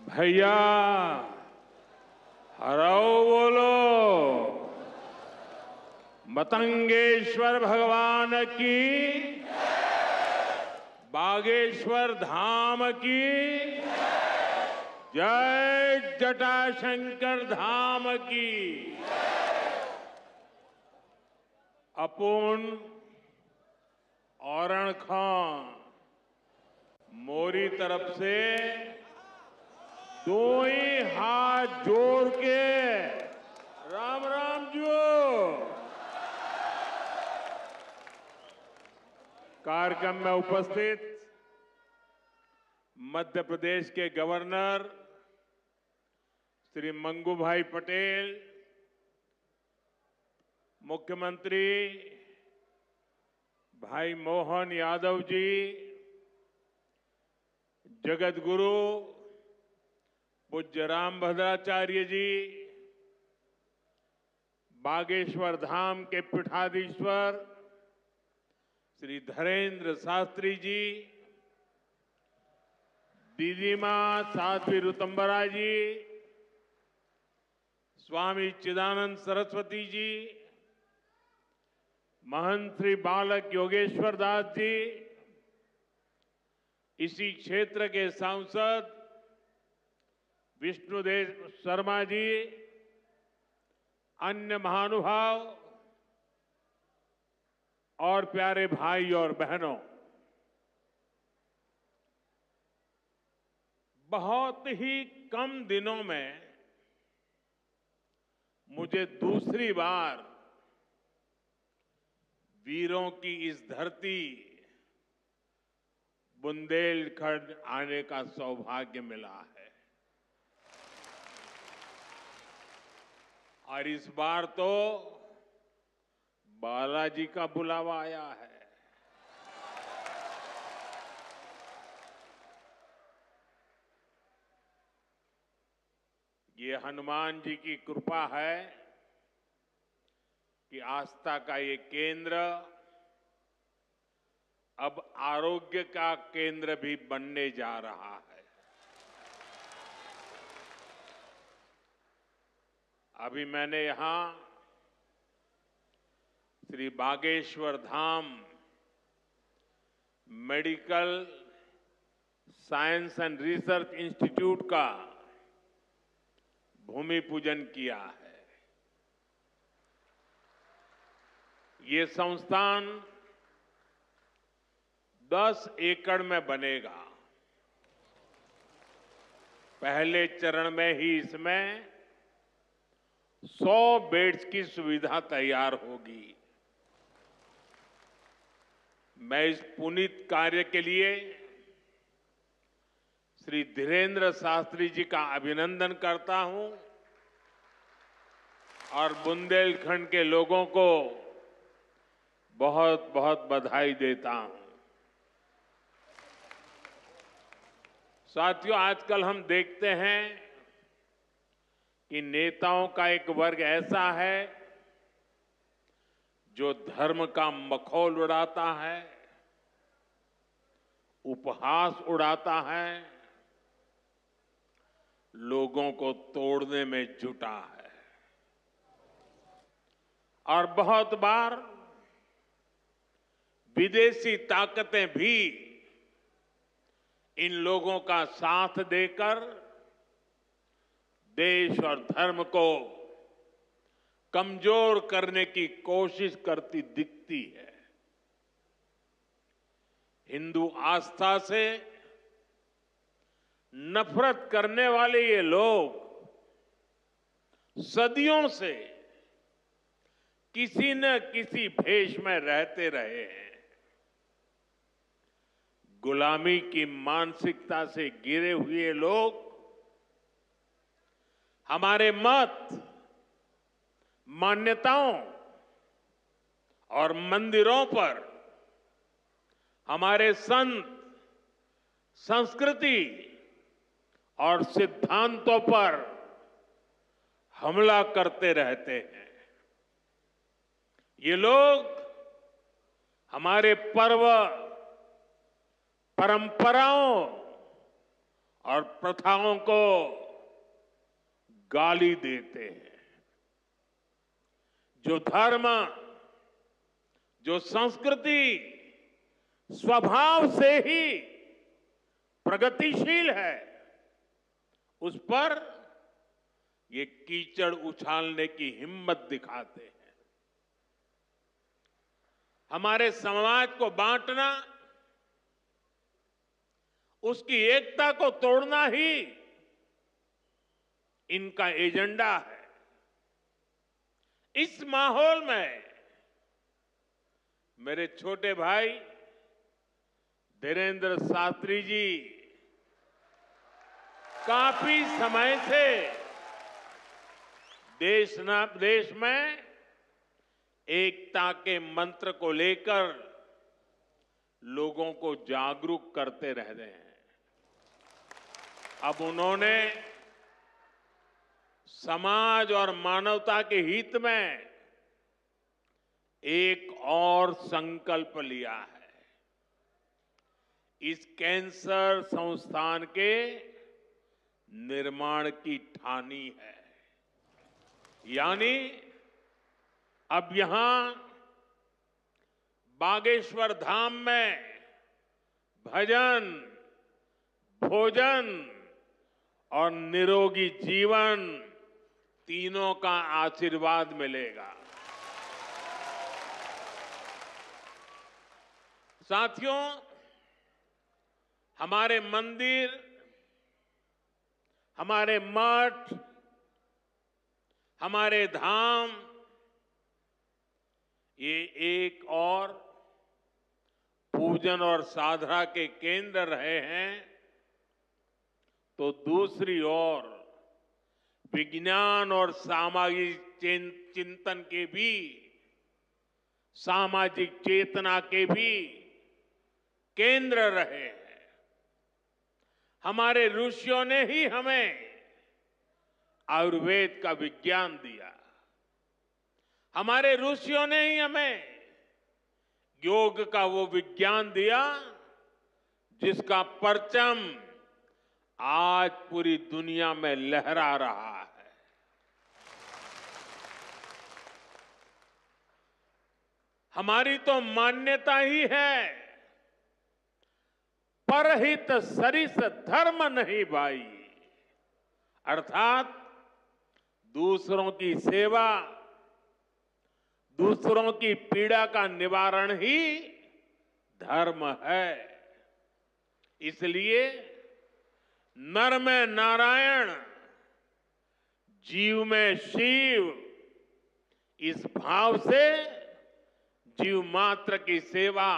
भैया हराओ बोलो। मतंगेश्वर भगवान की, बागेश्वर धाम की जय, जटाशंकर धाम की। अपुन औरण खां मोरी तरफ से दो ही हाथ जोड़ के राम राम जो। कार्यक्रम में उपस्थित मध्य प्रदेश के गवर्नर श्री मंगू भाई पटेल, मुख्यमंत्री भाई मोहन यादव जी, जगत गुरु पूज्य रामभद्राचार्य जी, बागेश्वर धाम के पीठाधीश्वर श्री धरेंद्र शास्त्री जी, दीदी मां साध्वी ऋतंबरा जी, स्वामी चिदानंद सरस्वती जी, महंत श्री बालक योगेश्वर दास जी, इसी क्षेत्र के सांसद विष्णुदेव शर्मा जी, अन्य महानुभाव और प्यारे भाई और बहनों, बहुत ही कम दिनों में मुझे दूसरी बार वीरों की इस धरती बुंदेलखंड आने का सौभाग्य मिला है। और इस बार तो बालाजी का बुलावा आया है। ये हनुमान जी की कृपा है कि आस्था का ये केंद्र अब आरोग्य का केंद्र भी बनने जा रहा है। अभी मैंने यहां Shri Bageshwar Dham medical science and research institute का भूमि पूजन किया है। ये संस्थान 10 एकड़ में बनेगा। पहले चरण में ही इसमें 100 बेड्स की सुविधा तैयार होगी। मैं इस पुनीत कार्य के लिए श्री धीरेन्द्र शास्त्री जी का अभिनंदन करता हूं और बुंदेलखंड के लोगों को बहुत बहुत बधाई देता हूं। साथियों, आजकल हम देखते हैं कि नेताओं का एक वर्ग ऐसा है जो धर्म का मखौल उड़ाता है, उपहास उड़ाता है, लोगों को तोड़ने में जुटा है। और बहुत बार विदेशी ताकतें भी इन लोगों का साथ देकर देश और धर्म को कमजोर करने की कोशिश करती दिखती है। हिंदू आस्था से नफरत करने वाले ये लोग सदियों से किसी न किसी भेष में रहते रहे हैं। गुलामी की मानसिकता से घिरे हुए लोग हमारे मत, मान्यताओं और मंदिरों पर, हमारे संत, संस्कृति और सिद्धांतों पर हमला करते रहते हैं। ये लोग हमारे पर्व, परंपराओं और प्रथाओं को गाली देते हैं। जो धर्म, जो संस्कृति स्वभाव से ही प्रगतिशील है, उस पर ये कीचड़ उछालने की हिम्मत दिखाते हैं। हमारे समाज को बांटना, उसकी एकता को तोड़ना ही इनका एजेंडा है। इस माहौल में मेरे छोटे भाई धीरेंद्र शास्त्री जी काफी समय से देश में एकता के मंत्र को लेकर लोगों को जागरूक करते रह रहे हैं। अब उन्होंने समाज और मानवता के हित में एक और संकल्प लिया है। इस कैंसर संस्थान के निर्माण की ठानी है। यानी अब यहां बागेश्वर धाम में भजन, भोजन और निरोगी जीवन तीनों का आशीर्वाद मिलेगा। साथियों, हमारे मंदिर, हमारे मठ, हमारे धाम ये एक और पूजन और साधना के केंद्र रहे हैं, तो दूसरी ओर विज्ञान और सामाजिक चिंतन के भी, सामाजिक चेतना के भी केंद्र रहे हैं। हमारे ऋषियों ने ही हमें आयुर्वेद का विज्ञान दिया। हमारे ऋषियों ने ही हमें योग का वो विज्ञान दिया जिसका परचम आज पूरी दुनिया में लहरा रहा है। हमारी तो मान्यता ही है, परहित सरिस धर्म नहीं भाई, अर्थात दूसरों की सेवा, दूसरों की पीड़ा का निवारण ही धर्म है। इसलिए नर में नारायण, जीव में शिव, इस भाव से जीव मात्र की सेवा,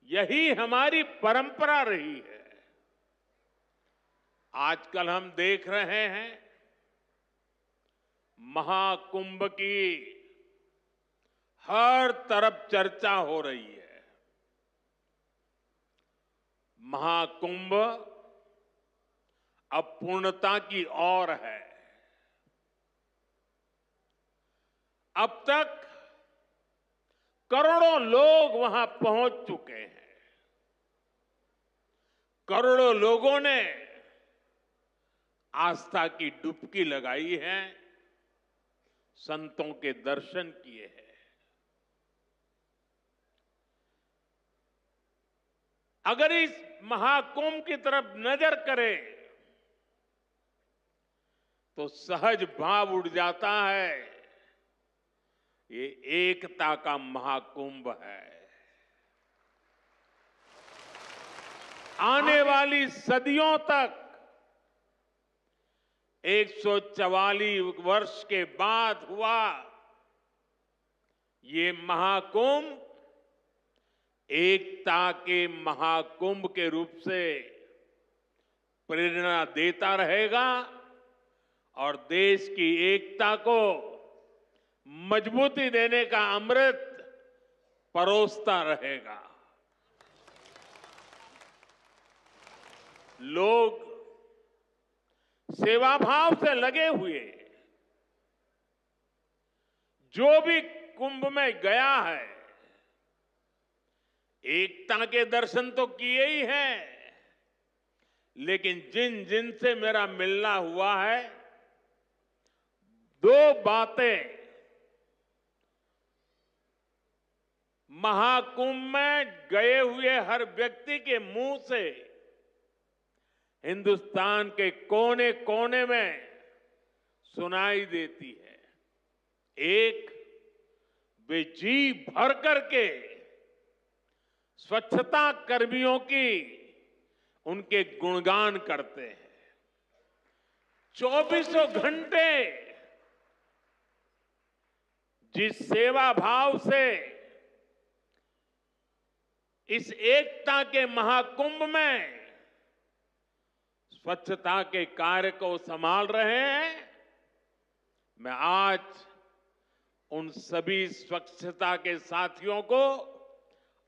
यही हमारी परंपरा रही है। आजकल हम देख रहे हैं महाकुंभ की हर तरफ चर्चा हो रही है। महाकुंभ अब पूर्णता की ओर है। अब तक करोड़ों लोग वहां पहुंच चुके हैं। करोड़ों लोगों ने आस्था की डुबकी लगाई है, संतों के दर्शन किए हैं। अगर इस महाकुंभ की तरफ नजर करें तो सहज भाव उड़ जाता है, ये एकता का महाकुंभ है। आने वाली सदियों तक 144 वर्ष के बाद हुआ ये महाकुंभ एकता के महाकुंभ के रूप से प्रेरणा देता रहेगा और देश की एकता को मजबूती देने का अमृत परोसता रहेगा। लोग सेवाभाव से लगे हुए, जो भी कुंभ में गया है एकता के दर्शन तो किए ही हैं, लेकिन जिन जिन से मेरा मिलना हुआ है, दो बातें महाकुंभ में गए हुए हर व्यक्ति के मुंह से हिंदुस्तान के कोने कोने में सुनाई देती है। एक, वे जी भर करके स्वच्छता कर्मियों की उनके गुणगान करते हैं। चौबीसों घंटे जिस सेवा भाव से इस एकता के महाकुंभ में स्वच्छता के कार्य को संभाल रहे हैं, मैं आज उन सभी स्वच्छता के साथियों को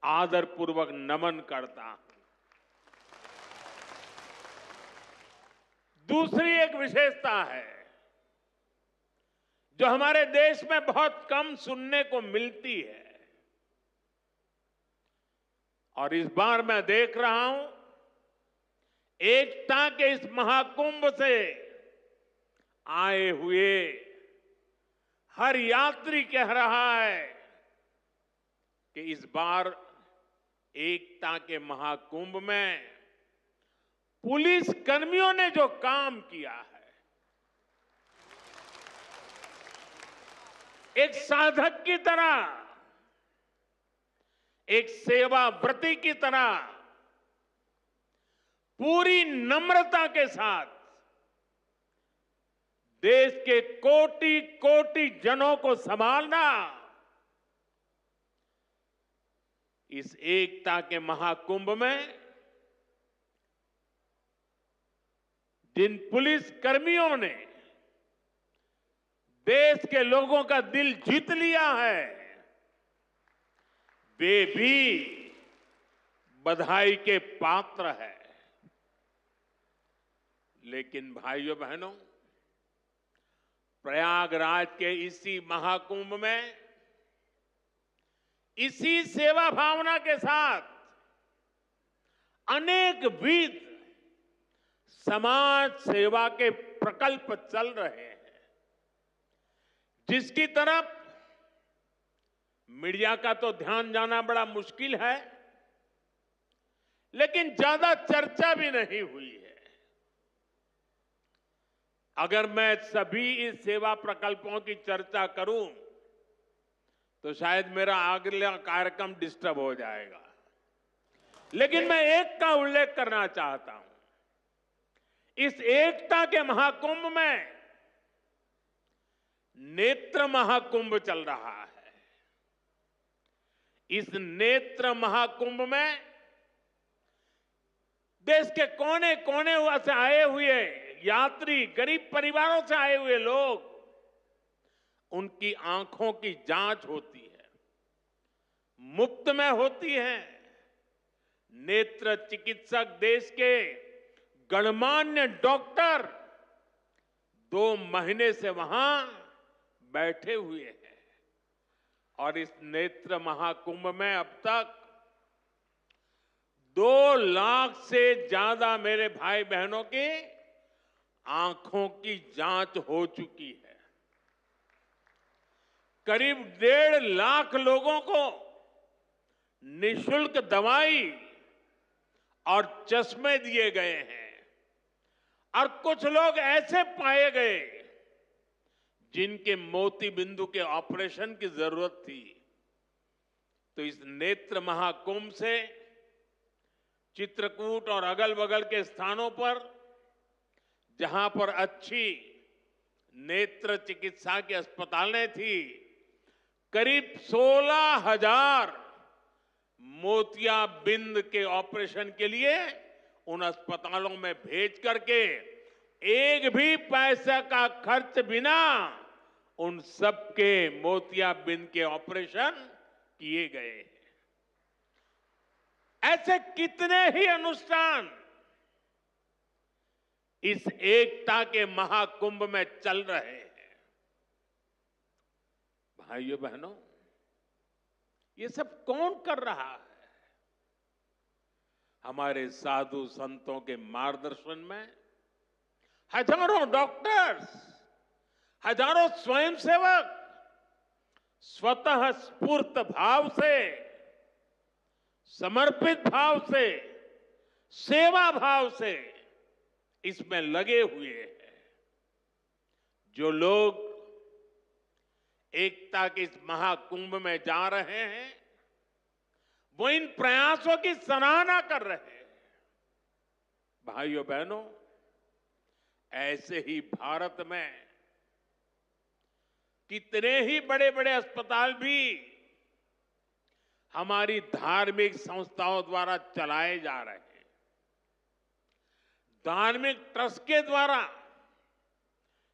आदरपूर्वक नमन करता हूं। दूसरी एक विशेषता है जो हमारे देश में बहुत कम सुनने को मिलती है, और इस बार मैं देख रहा हूं एकता के इस महाकुंभ से आए हुए हर यात्री कह रहा है कि इस बार एकता के महाकुंभ में पुलिस कर्मियों ने जो काम किया है, एक साधक की तरह, एक सेवाव्रती की तरह पूरी नम्रता के साथ देश के कोटि कोटि जनों को संभालना, इस एकता के महाकुंभ में जिन पुलिस कर्मियों ने देश के लोगों का दिल जीत लिया है, वे भी बधाई के पात्र है। लेकिन भाइयों बहनों, प्रयागराज के इसी महाकुंभ में इसी सेवा भावना के साथ अनेक विध समाज सेवा के प्रकल्प चल रहे हैं, जिसकी तरफ मीडिया का तो ध्यान जाना बड़ा मुश्किल है, लेकिन ज्यादा चर्चा भी नहीं हुई है। अगर मैं सभी इस सेवा प्रकल्पों की चर्चा करूं तो शायद मेरा अगला कार्यक्रम डिस्टर्ब हो जाएगा, लेकिन मैं एक का उल्लेख करना चाहता हूं। इस एकता के महाकुंभ में नेत्र महाकुंभ चल रहा है। इस नेत्र महाकुंभ में देश के कोने कोने से आए हुए यात्री, गरीब परिवारों से आए हुए लोग, उनकी आंखों की जांच होती है, मुफ्त में होती है। नेत्र चिकित्सक, देश के गणमान्य डॉक्टर 2 महीने से वहां बैठे हुए हैं, और इस नेत्र महाकुंभ में अब तक 2 लाख से ज्यादा मेरे भाई बहनों की आंखों की जांच हो चुकी है। करीब 1.5 लाख लोगों को निःशुल्क दवाई और चश्मे दिए गए हैं, और कुछ लोग ऐसे पाए गए जिनके मोती बिंदु के ऑपरेशन की जरूरत थी। तो इस नेत्र महाकुंभ से चित्रकूट और अगल बगल के स्थानों पर, जहां पर अच्छी नेत्र चिकित्सा की अस्पतालें थी, करीब 16,000 मोतियाबिंद के ऑपरेशन के लिए उन अस्पतालों में भेज करके एक भी पैसे का खर्च बिना उन सबके मोतियाबिंद के ऑपरेशन किए गए। ऐसे कितने ही अनुष्ठान इस एकता के महाकुंभ में चल रहे हैं। भाइयों बहनों, ये सब कौन कर रहा है? हमारे साधु संतों के मार्गदर्शन में हजारों डॉक्टर्स, हजारों स्वयंसेवक स्वतः स्फूर्त भाव से, समर्पित भाव से, सेवा भाव से इसमें लगे हुए हैं। जो लोग एकता के इस महाकुंभ में जा रहे हैं, वो इन प्रयासों की सराहना कर रहे हैं। भाइयों बहनों, ऐसे ही भारत में कितने ही बड़े बड़े अस्पताल भी हमारी धार्मिक संस्थाओं द्वारा चलाए जा रहे हैं। धार्मिक ट्रस्ट के द्वारा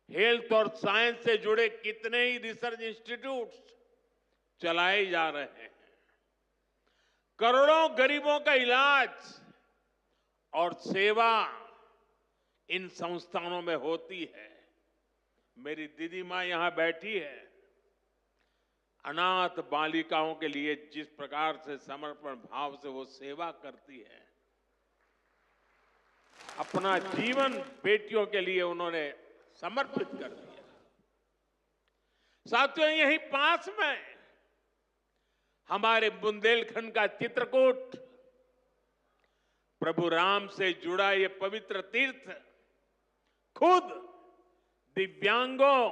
हेल्थ और साइंस से जुड़े कितने ही रिसर्च इंस्टीट्यूट्स चलाए जा रहे हैं। करोड़ों गरीबों का इलाज और सेवा इन संस्थानों में होती है। मेरी दीदी मां यहां बैठी है। अनाथ बालिकाओं के लिए जिस प्रकार से समर्पण भाव से वो सेवा करती है, अपना जीवन बेटियों के लिए उन्होंने समर्पित कर दिया। साथियों, यहीं पास में हमारे बुंदेलखंड का चित्रकूट, प्रभु राम से जुड़ा ये पवित्र तीर्थ खुद दिव्यांगों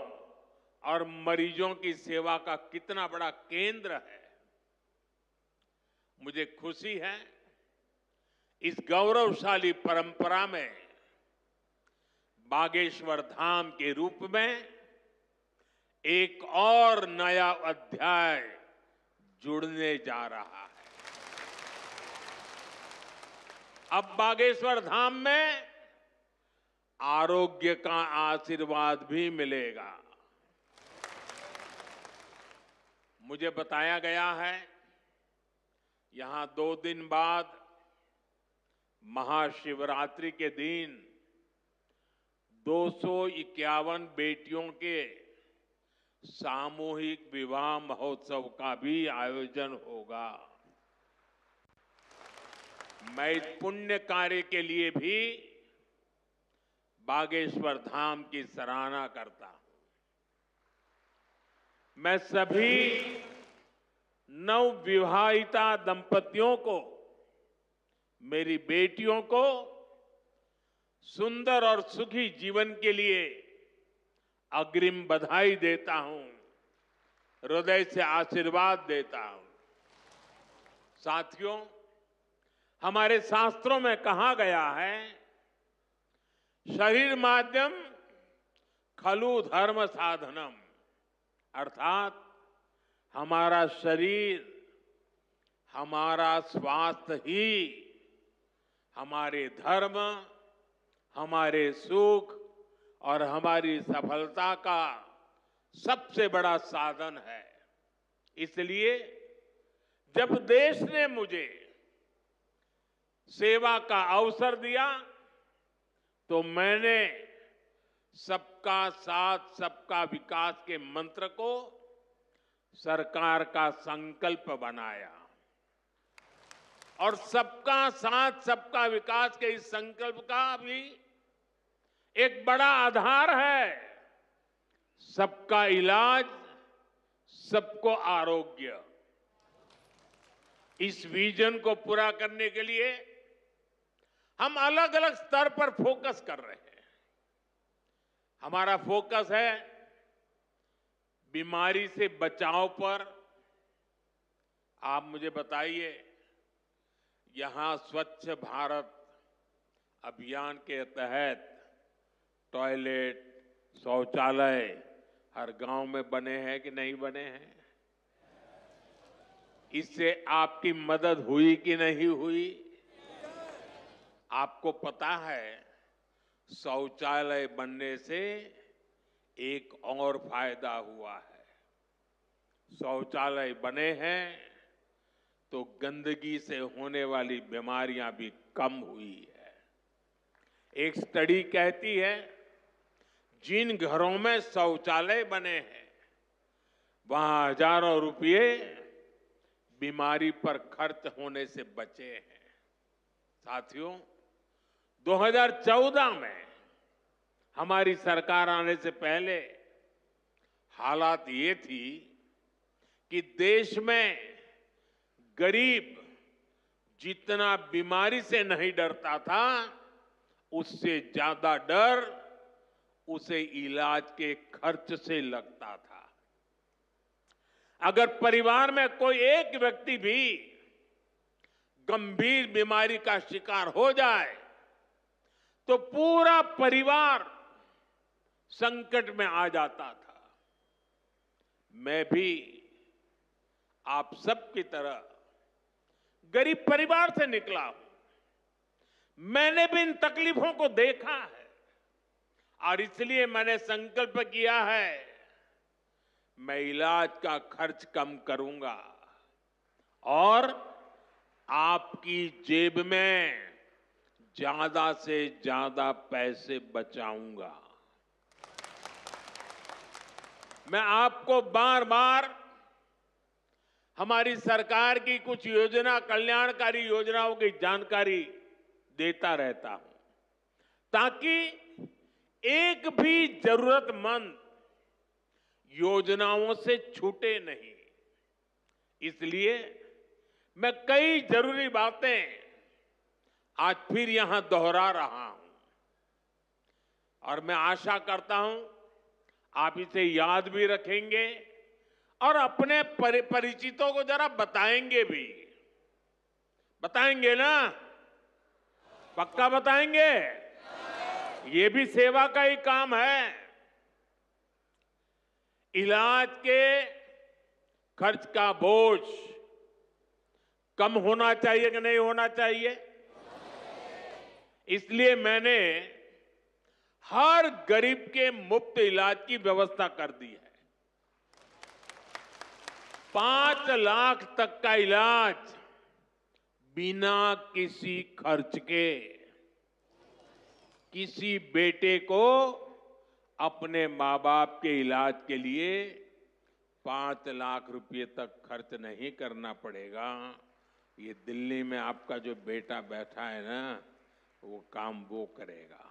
और मरीजों की सेवा का कितना बड़ा केंद्र है। मुझे खुशी है इस गौरवशाली परंपरा में बागेश्वर धाम के रूप में एक और नया अध्याय जुड़ने जा रहा है। अब बागेश्वर धाम में आरोग्य का आशीर्वाद भी मिलेगा। मुझे बताया गया है यहां 2 दिन बाद महाशिवरात्रि के दिन 251 बेटियों के सामूहिक विवाह महोत्सव का भी आयोजन होगा। मैं इस पुण्य कार्य के लिए भी बागेश्वर धाम की सराहना करता हूं। मैं सभी नवविवाहिता दंपतियों को, मेरी बेटियों को सुंदर और सुखी जीवन के लिए अग्रिम बधाई देता हूं, हृदय से आशीर्वाद देता हूं। साथियों, हमारे शास्त्रों में कहा गया है, शरीर माध्यम खलु धर्म साधनम, अर्थात हमारा शरीर, हमारा स्वास्थ्य ही हमारे धर्म, हमारे सुख और हमारी सफलता का सबसे बड़ा साधन है। इसलिए जब देश ने मुझे सेवा का अवसर दिया तो मैंने सबका साथ सबका विकास के मंत्र को सरकार का संकल्प बनाया। और सबका साथ सबका विकास के इस संकल्प का भी एक बड़ा आधार है सबका इलाज, सबको आरोग्य। इस विजन को पूरा करने के लिए हम अलग अलग स्तर पर फोकस कर रहे हैं। हमारा फोकस है बीमारी से बचाव पर। आप मुझे बताइए, यहां स्वच्छ भारत अभियान के तहत टॉयलेट, शौचालय हर गांव में बने हैं कि नहीं बने हैं? इससे आपकी मदद हुई कि नहीं हुई? आपको पता है, शौचालय बनने से एक और फायदा हुआ है। शौचालय बने हैं तो गंदगी से होने वाली बीमारियां भी कम हुई है। एक स्टडी कहती है, जिन घरों में शौचालय बने हैं वहां हजारों रुपये बीमारी पर खर्च होने से बचे हैं। साथियों, 2014 में हमारी सरकार आने से पहले हालात ये थी कि देश में गरीब जितना बीमारी से नहीं डरता था, उससे ज्यादा डर उसे इलाज के खर्च से लगता था। अगर परिवार में कोई एक व्यक्ति भी गंभीर बीमारी का शिकार हो जाए तो पूरा परिवार संकट में आ जाता था। मैं भी आप सबकी तरह गरीब परिवार से निकला हूं। मैंने भी इन तकलीफों को देखा है और इसलिए मैंने संकल्प किया है, मैं इलाज का खर्च कम करूंगा और आपकी जेब में ज्यादा से ज्यादा पैसे बचाऊंगा। मैं आपको बार बार हमारी सरकार की कुछ कल्याणकारी योजनाओं की जानकारी देता रहता हूं, ताकि एक भी जरूरतमंद योजनाओं से छूटे नहीं। इसलिए मैं कई जरूरी बातें आज फिर यहां दोहरा रहा हूं और मैं आशा करता हूं आप इसे याद भी रखेंगे और अपने परिचितों को जरा बताएंगे भी। बताएंगे ना? पक्का बताएंगे? ये भी सेवा का ही काम है। इलाज के खर्च का बोझ कम होना चाहिए कि नहीं होना चाहिए? इसलिए मैंने हर गरीब के मुफ्त इलाज की व्यवस्था कर दी है। 5 लाख तक का इलाज बिना किसी खर्च के। किसी बेटे को अपने मां बाप के इलाज के लिए 5 लाख रुपए तक खर्च नहीं करना पड़ेगा। ये दिल्ली में आपका जो बेटा बैठा है ना, वो काम वो करेगा।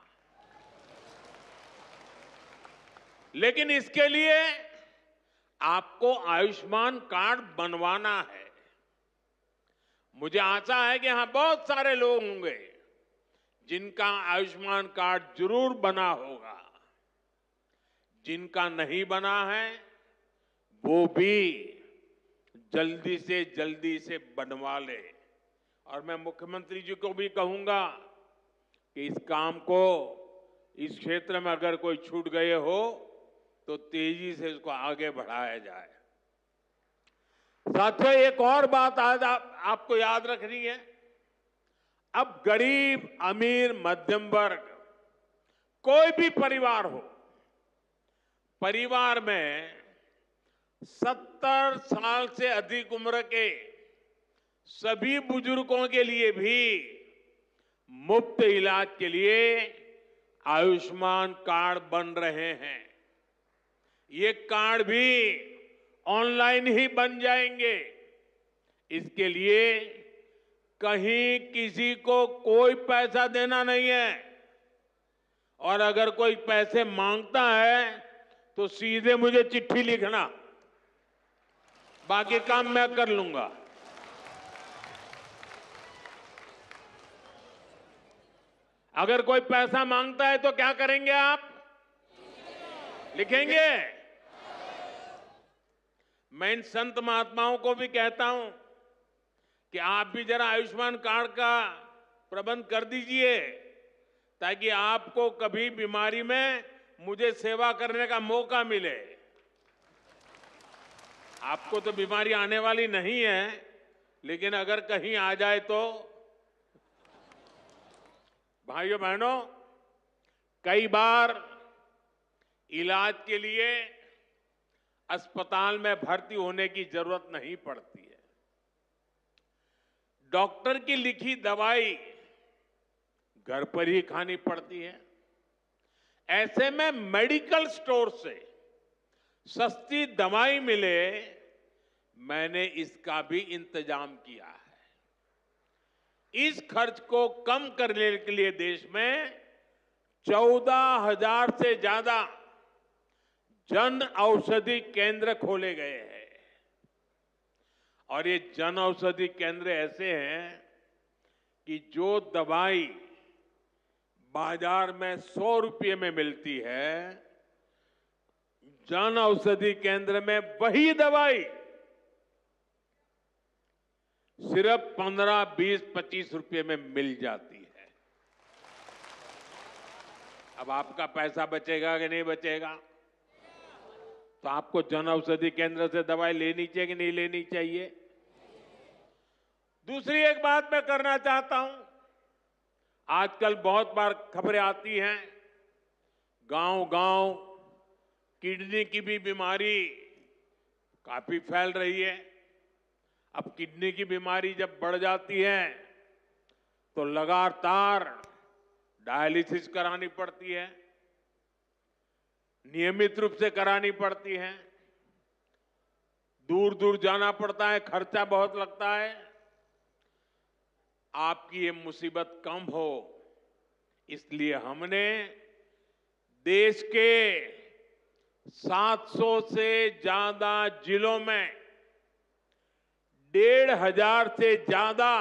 लेकिन इसके लिए आपको आयुष्मान कार्ड बनवाना है। मुझे आशा है कि यहां बहुत सारे लोग होंगे जिनका आयुष्मान कार्ड जरूर बना होगा। जिनका नहीं बना है वो भी जल्दी से बनवा ले। और मैं मुख्यमंत्री जी को भी कहूंगा कि इस काम को, इस क्षेत्र में अगर कोई छूट गए हो तो तेजी से इसको आगे बढ़ाया जाए। साथियों, एक और बात आज आपको याद रखनी है। अब गरीब, अमीर, मध्यम वर्ग, कोई भी परिवार हो, परिवार में 70 साल से अधिक उम्र के सभी बुजुर्गों के लिए भी मुफ्त इलाज के लिए आयुष्मान कार्ड बन रहे हैं। ये कार्ड भी ऑनलाइन ही बन जाएंगे। इसके लिए कहीं किसी को कोई पैसा देना नहीं है और अगर कोई पैसे मांगता है तो सीधे मुझे चिट्ठी लिखना, बाकी काम मैं कर लूंगा। अगर कोई पैसा मांगता है तो क्या करेंगे आप? लिखेंगे? मैं इन संत महात्माओं को भी कहता हूं कि आप भी जरा आयुष्मान कार्ड का प्रबंध कर दीजिए, ताकि आपको कभी बीमारी में मुझे सेवा करने का मौका मिले। आपको तो बीमारी आने वाली नहीं है, लेकिन अगर कहीं आ जाए तो। भाइयों बहनों, कई बार इलाज के लिए अस्पताल में भर्ती होने की जरूरत नहीं पड़ती है। डॉक्टर की लिखी दवाई घर पर ही खानी पड़ती है। ऐसे में मेडिकल स्टोर से सस्ती दवाई मिले, मैंने इसका भी इंतजाम किया है। इस खर्च को कम करने के लिए देश में 14,000 से ज्यादा जन औषधि केंद्र खोले गए हैं। और ये जन औषधि केंद्र ऐसे हैं कि जो दवाई बाजार में 100 रुपये में मिलती है, जन औषधि केंद्र में वही दवाई सिर्फ 15, 20, 25 रुपये में मिल जाती है। अब आपका पैसा बचेगा कि नहीं बचेगा? तो आपको जन औषधि केंद्र से दवाई लेनी चाहिए कि नहीं लेनी चाहिए? दूसरी एक बात मैं करना चाहता हूं। आजकल बहुत बार खबरें आती हैं, गांव-गांव किडनी की भी बीमारी काफी फैल रही है। अब किडनी की बीमारी जब बढ़ जाती है तो लगातार डायलिसिस करानी पड़ती है, नियमित रूप से करानी पड़ती है, दूर दूर जाना पड़ता है, खर्चा बहुत लगता है। आपकी ये मुसीबत कम हो, इसलिए हमने देश के 700 से ज्यादा जिलों में 1,500 से ज्यादा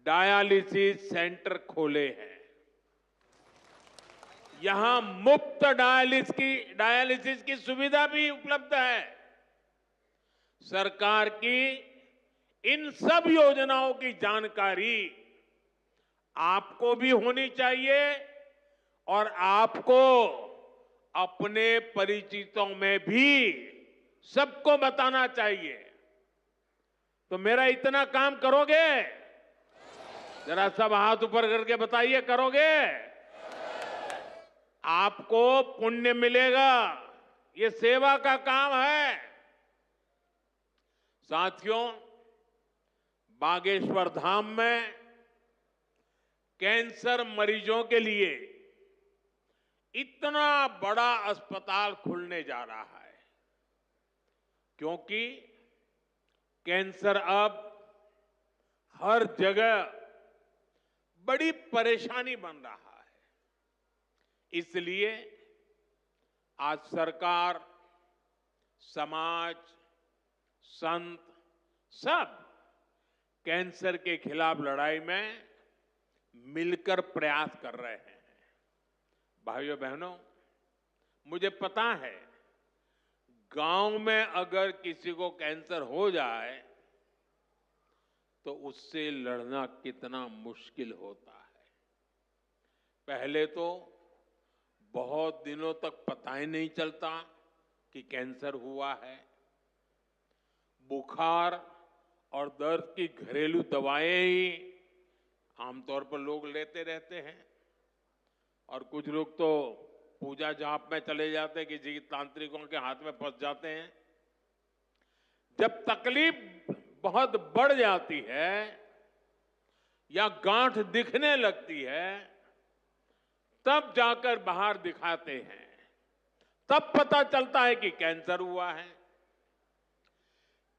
डायलिसिस सेंटर खोले हैं। यहां मुफ्त डायलिसिस की सुविधा भी उपलब्ध है। सरकार की इन सब योजनाओं की जानकारी आपको भी होनी चाहिए और आपको अपने परिचितों में भी सबको बताना चाहिए। तो मेरा इतना काम करोगे? जरा सब हाथ ऊपर करके बताइए, करोगे? आपको पुण्य मिलेगा। ये सेवा का काम है। साथियों, बागेश्वर धाम में कैंसर मरीजों के लिए इतना बड़ा अस्पताल खुलने जा रहा है, क्योंकि कैंसर अब हर जगह बड़ी परेशानी बन रहा है। इसलिए आज सरकार, समाज, संत सब कैंसर के खिलाफ लड़ाई में मिलकर प्रयास कर रहे हैं। भाइयों बहनों, मुझे पता है गांव में अगर किसी को कैंसर हो जाए तो उससे लड़ना कितना मुश्किल होता है। पहले तो बहुत दिनों तक पता ही नहीं चलता कि कैंसर हुआ है। बुखार और दर्द की घरेलू दवाएं ही आमतौर पर लोग लेते रहते हैं, और कुछ लोग तो पूजा जाप में चले जाते हैं, किसी तांत्रिकों के हाथ में फंस जाते हैं। जब तकलीफ बहुत बढ़ जाती है या गांठ दिखने लगती है, तब जाकर बाहर दिखाते हैं, तब पता चलता है कि कैंसर हुआ है।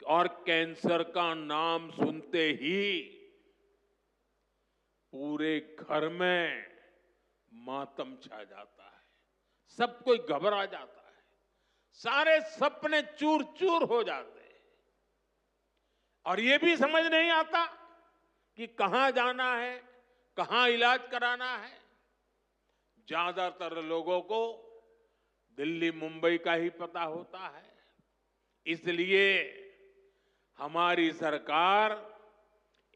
और कैंसर का नाम सुनते ही पूरे घर में मातम छा जाता है, सब कोई घबरा जाता है, सारे सपने चूर चूर हो जाते हैं, और ये भी समझ नहीं आता कि कहां जाना है, कहां इलाज कराना है। ज्यादातर लोगों को दिल्ली, मुंबई का ही पता होता है। इसलिए हमारी सरकार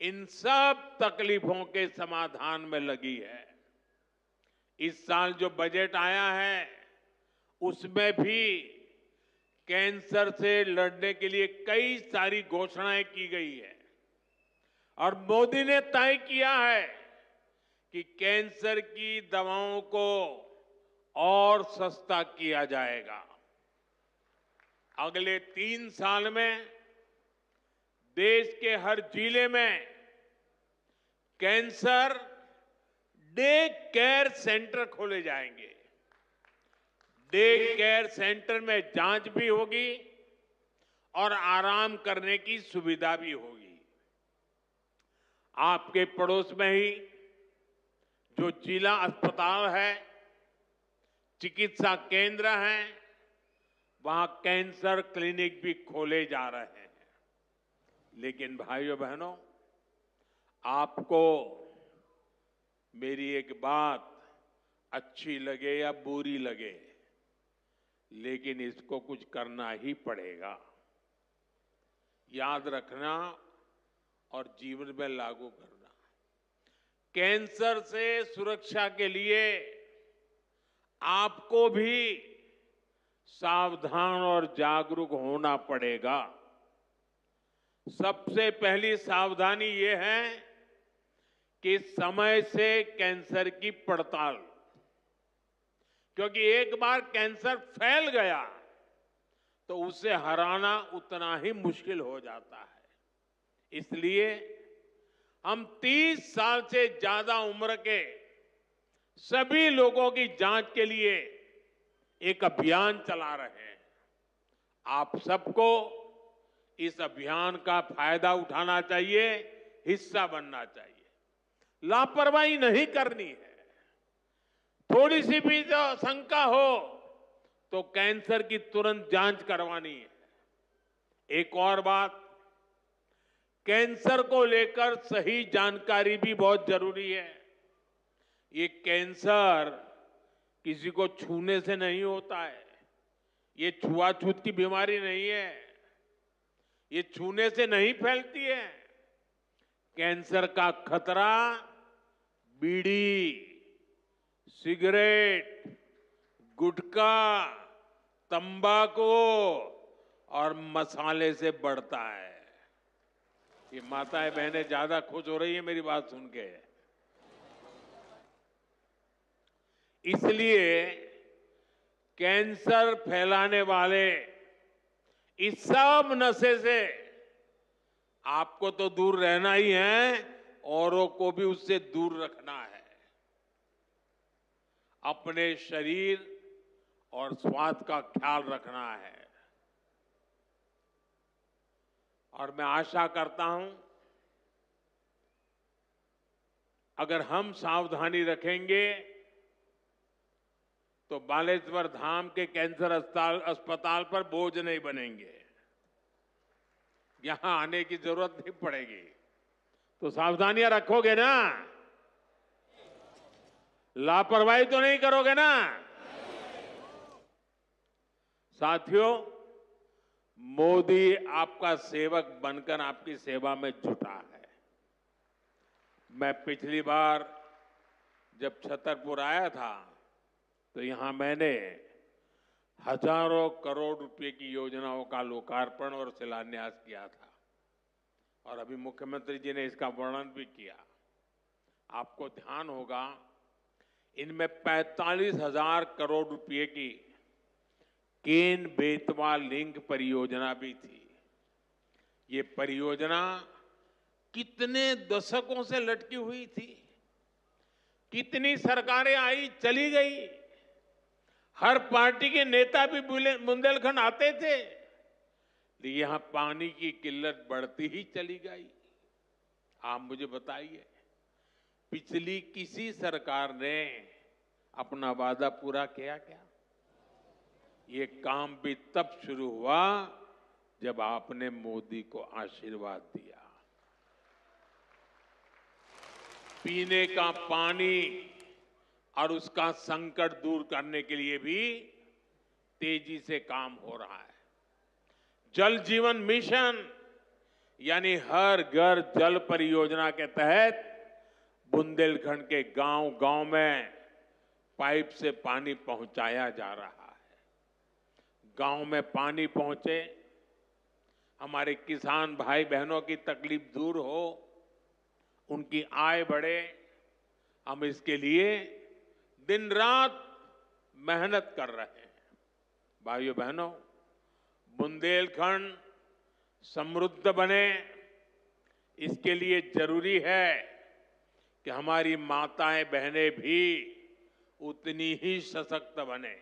इन सब तकलीफों के समाधान में लगी है। इस साल जो बजट आया है उसमें भी कैंसर से लड़ने के लिए कई सारी घोषणाएं की गई है, और मोदी ने तय किया है कि कैंसर की दवाओं को और सस्ता किया जाएगा। अगले 3 साल में देश के हर जिले में कैंसर डे केयर सेंटर खोले जाएंगे। डे केयर सेंटर में जांच भी होगी और आराम करने की सुविधा भी होगी। आपके पड़ोस में ही जो जिला अस्पताल है, चिकित्सा केंद्र हैं, वहां कैंसर क्लिनिक भी खोले जा रहे हैं। लेकिन भाइयों बहनों, आपको मेरी एक बात अच्छी लगे या बुरी लगे, लेकिन इसको कुछ करना ही पड़ेगा। याद रखना और जीवन में लागू करना। कैंसर से सुरक्षा के लिए आपको भी सावधान और जागरूक होना पड़ेगा। सबसे पहली सावधानी ये है कि समय से कैंसर की पड़ताल, क्योंकि एक बार कैंसर फैल गया तो उसे हराना उतना ही मुश्किल हो जाता है। इसलिए हम 30 साल से ज्यादा उम्र के सभी लोगों की जांच के लिए एक अभियान चला रहे हैं। आप सबको इस अभियान का फायदा उठाना चाहिए, हिस्सा बनना चाहिए। लापरवाही नहीं करनी है। थोड़ी सी भी जो शंका हो तो कैंसर की तुरंत जांच करवानी है। एक और बात, कैंसर को लेकर सही जानकारी भी बहुत जरूरी है। ये कैंसर किसी को छूने से नहीं होता है। ये छुआछूत की बीमारी नहीं है। ये छूने से नहीं फैलती है। कैंसर का खतरा बीड़ी, सिगरेट, गुटखा, तंबाकू और मसाले से बढ़ता है। ये माताएं बहनें ज्यादा खुश हो रही है मेरी बात सुन के। इसलिए कैंसर फैलाने वाले इस सब नशे से आपको तो दूर रहना ही है, औरों को भी उससे दूर रखना है। अपने शरीर और स्वास्थ्य का ख्याल रखना है। और मैं आशा करता हूं, अगर हम सावधानी रखेंगे तो बालेश्वर धाम के कैंसर अस्पताल पर बोझ नहीं बनेंगे। यहां आने की जरूरत नहीं पड़ेगी। तो सावधानियां रखोगे ना? लापरवाही तो नहीं करोगे ना? साथियों, मोदी आपका सेवक बनकर आपकी सेवा में जुटा है। मैं पिछली बार जब छतरपुर आया था तो यहां मैंने हजारों करोड़ रुपए की योजनाओं का लोकार्पण और शिलान्यास किया था। और अभी मुख्यमंत्री जी ने इसका वर्णन भी किया। आपको ध्यान होगा, इनमें 45,000 करोड़ रुपए की केन बेतवा लिंक परियोजना भी थी। ये परियोजना कितने दशकों से लटकी हुई थी। कितनी सरकारें आई चली गई। हर पार्टी के नेता भी बुंदेलखंड आते थे, लेकिन यहां पानी की किल्लत बढ़ती ही चली गई। आप मुझे बताइए, पिछली किसी सरकार ने अपना वादा पूरा किया क्या? ये काम भी तब शुरू हुआ जब आपने मोदी को आशीर्वाद दिया। पीने का पानी और उसका संकट दूर करने के लिए भी तेजी से काम हो रहा है। जल जीवन मिशन यानी हर घर जल परियोजना के तहत बुंदेलखंड के गांव-गांव में पाइप से पानी पहुंचाया जा रहा है। गांव में पानी पहुंचे, हमारे किसान भाई बहनों की तकलीफ दूर हो, उनकी आय बढ़े। हम इसके लिए दिन रात मेहनत कर रहे हैं। भाइयों बहनों, बुंदेलखंड समृद्ध बने, इसके लिए जरूरी है कि हमारी माताएं बहनें भी उतनी ही सशक्त बने।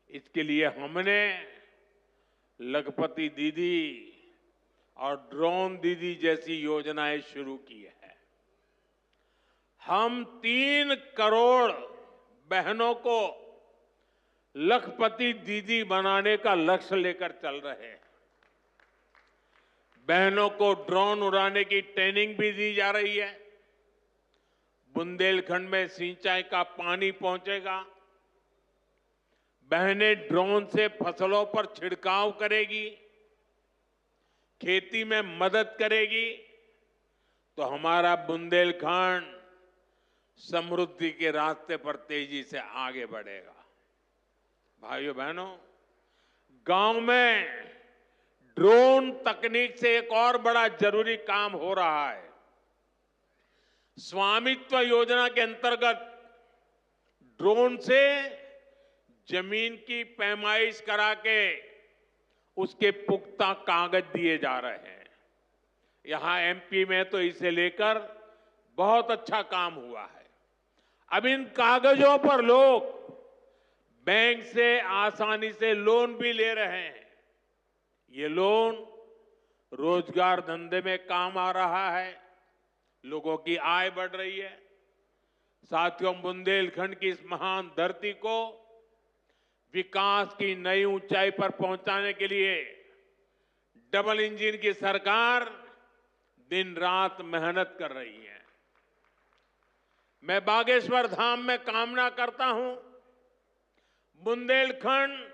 इसके लिए हमने लखपति दीदी और ड्रोन दीदी जैसी योजनाएं शुरू की है। हम 3 करोड़ बहनों को लखपति दीदी बनाने का लक्ष्य लेकर चल रहे हैं। बहनों को ड्रोन उड़ाने की ट्रेनिंग भी दी जा रही है। बुंदेलखंड में सिंचाई का पानी पहुंचेगा। बहनें ड्रोन से फसलों पर छिड़काव करेगी, खेती में मदद करेगी, तो हमारा बुंदेलखंड समृद्धि के रास्ते पर तेजी से आगे बढ़ेगा। भाइयों बहनों, गांव में ड्रोन तकनीक से एक और बड़ा जरूरी काम हो रहा है। स्वामित्व योजना के अंतर्गत ड्रोन से जमीन की पैमाइश करा के उसके पुख्ता कागज दिए जा रहे हैं। यहां एमपी में तो इसे लेकर बहुत अच्छा काम हुआ है। अब इन कागजों पर लोग बैंक से आसानी से लोन भी ले रहे हैं। ये लोन रोजगार धंधे में काम आ रहा है, लोगों की आय बढ़ रही है। साथियों, बुंदेलखंड की इस महान धरती को विकास की नई ऊंचाई पर पहुंचाने के लिए डबल इंजन की सरकार दिन रात मेहनत कर रही है। मैं बागेश्वर धाम में कामना करता हूं, बुंदेलखंड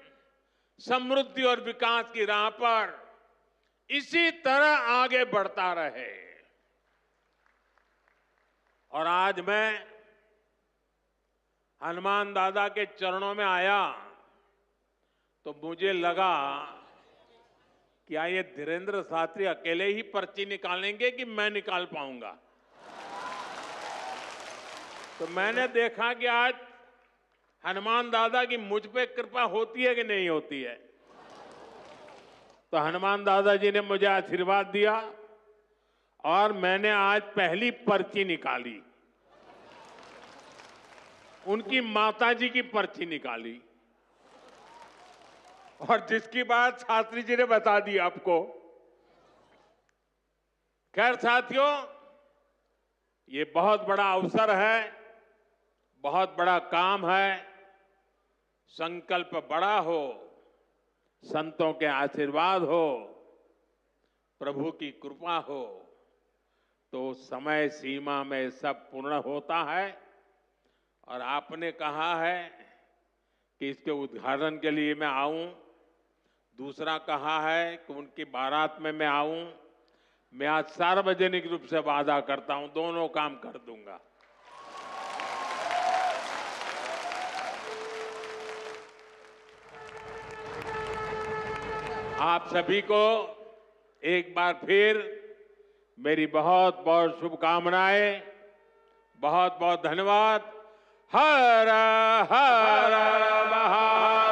समृद्धि और विकास की राह पर इसी तरह आगे बढ़ता रहे। और आज मैं हनुमान दादा के चरणों में आया तो मुझे लगा कि ये धीरेन्द्र शास्त्री अकेले ही पर्ची निकालेंगे कि मैं निकाल पाऊंगा। तो मैंने देखा कि आज हनुमान दादा की मुझ पे कृपा होती है कि नहीं होती है। तो हनुमान दादा जी ने मुझे आशीर्वाद दिया और मैंने आज पहली पर्ची निकाली, उनकी माताजी की पर्ची निकाली, और जिसकी बात शास्त्री जी ने बता दी आपको। खैर साथियों, ये बहुत बड़ा अवसर है, बहुत बड़ा काम है। संकल्प बड़ा हो, संतों के आशीर्वाद हो, प्रभु की कृपा हो, तो समय सीमा में सब पूर्ण होता है। और आपने कहा है कि इसके उद्घाटन के लिए मैं आऊं, दूसरा कहा है कि उनकी बारात में मैं आऊं। मैं आज सार्वजनिक रूप से वादा करता हूं, दोनों काम कर दूंगा। आप सभी को एक बार फिर मेरी बहुत बहुत शुभकामनाएं, बहुत बहुत धन्यवाद। हर हर महादेव।